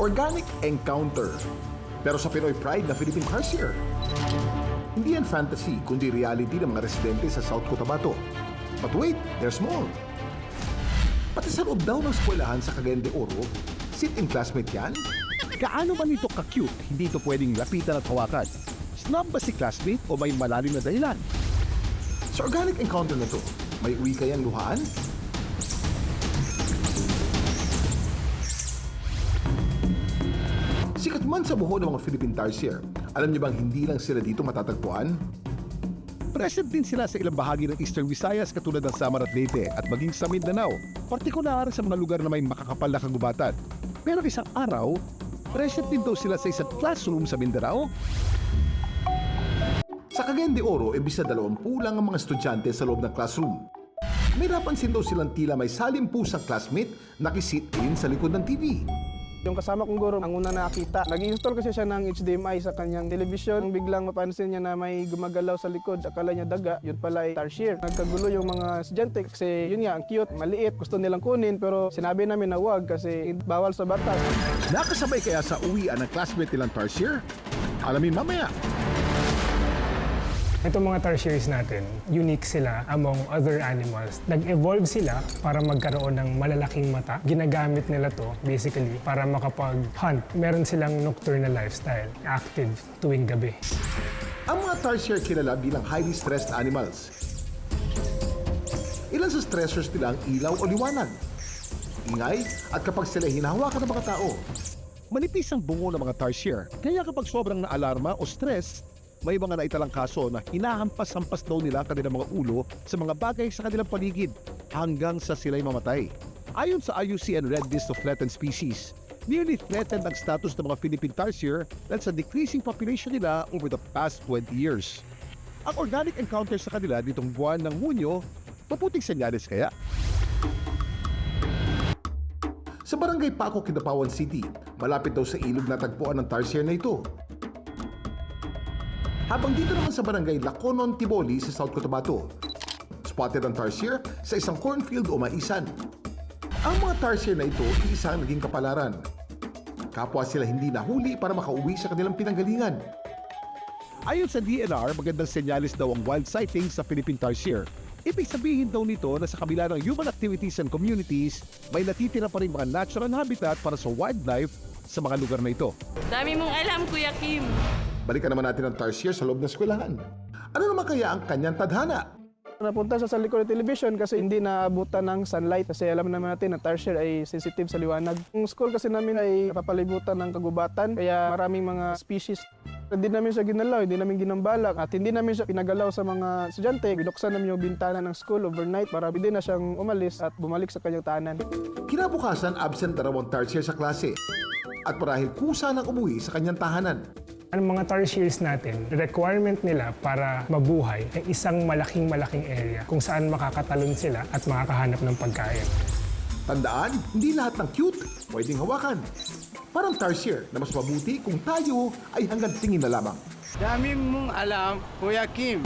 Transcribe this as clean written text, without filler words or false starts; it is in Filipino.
Organic Encounter. Pero sa Pinoy Pride na Philippine Tarsier. Hindi yan fantasy, kundi reality ng mga residente sa South Cotabato. But wait, there's more. Pati sa loob daw ng eskwelahan sa Cagayan de Oro, sit-in classmate yan? Gaano man ito ka-cute, hindi ito pwedeng lapitan at hawakan. Snob ba si classmate o may malalim na dahilan? Sa Organic Encounter na to, may uwi kayang luhaan? Sikat man sa buho ng mga Philippine Tarsier, alam niyo bang hindi lang sila dito matatagpuan? Present din sila sa ilang bahagi ng Eastern Visayas katulad ng Samar at Leyte at maging sa Mindanao, partikular sa mga lugar na may makakapal na kagubatan. Pero isang araw, present din daw sila sa isang classroom sa Mindanao. Sa Cagayan de Oro, imbis na 20 lang ang mga estudyante sa loob ng classroom. May napansin daw silang tila may salimpusang classmate nakisit-in sa likod ng TV. Yung kasama kong guro, ang una nakita, nag-install kasi siya ng HDMI sa kanyang television. Biglang mapansin niya na may gumagalaw sa likod, akala niya daga, yun pala ay tarsier. Nagkagulo yung mga estudyante kasi yun nga, ang cute, maliit, gusto nilang kunin pero sinabi namin na wag kasi bawal sa batas. Nakasabay kaya sa uwian ng classmate nilang Tarsier? Alamin mamaya. Itong mga tarsiers natin, unique sila among other animals. Nag-evolve sila para magkaroon ng malalaking mata. Ginagamit nila to basically para makapag-hunt. Meron silang nocturnal lifestyle, active tuwing gabi. Ang mga Tarsier kilala bilang highly stressed animals. Ilan sa stressors nila ang ilaw o liwanag, ingay, at kapag sila hinahawakan ng mga tao. Manipis ang bungo ng mga Tarsier, kaya kapag sobrang naalarma o stress, may mga naitalang kaso na hinahampas-hampas daw nila ang kanilang mga ulo sa mga bagay sa kanilang paligid hanggang sa sila'y mamatay. Ayon sa IUCN Red List of Threatened Species, nearly threatened ang status ng mga Philippine Tarsier dahil sa decreasing population nila over the past 20 years. Ang Organic Encounter sa kanila ditong buwan ng Hunyo, maputing senyales kaya? Sa barangay Paco, Kidapawan City, malapit daw sa ilog na tagpuan ng Tarsier na ito. Habang dito naman sa barangay Laconon, Tiboli sa South Cotabato, spotted ang Tarsier sa isang cornfield o maisan. Ang mga Tarsier na ito iisang naging kapalaran. Kapwa sila hindi nahuli para makauwi sa kanilang pinanggalingan. Ayon sa DNR, magandang senyales daw ang wild sightings sa Philippine Tarsier. Ibig sabihin daw nito na sa kabila ng human activities and communities, may natitira pa rin mga natural habitat para sa wildlife sa mga lugar na ito. Dami mong alam, Kuya Kim. Balikan naman natin ang Tarsier sa loob ng eskwelahan. Ano naman kaya ang kanyang tadhana? Napunta siya sa likod ng television kasi hindi naabutan ng sunlight kasi alam naman natin na tarsier ay sensitive sa liwanag. Ang school kasi namin ay napapalibutan ng kagubatan kaya maraming mga species. Hindi namin siya ginalaw, hindi namin ginambalak at hindi namin siya pinagalaw sa mga estudyante. Binuksan namin yung bintana ng school overnight para hindi na siyang umalis at bumalik sa kanyang tahanan. Kinabukasan, absent na raw ang Tarsier sa klase at marahil kusa ng umuwi sa kanyang tahanan. Ang mga tarsiers natin, requirement nila para mabuhay ay isang malaking area kung saan makakatalon sila at makakahanap ng pagkain. Tandaan, hindi lahat ng cute pwedeng hawakan. Parang Tarsier na mas mabuti kung tayo ay hanggang tingin na lamang. Dami mong alam, Kuya Kim.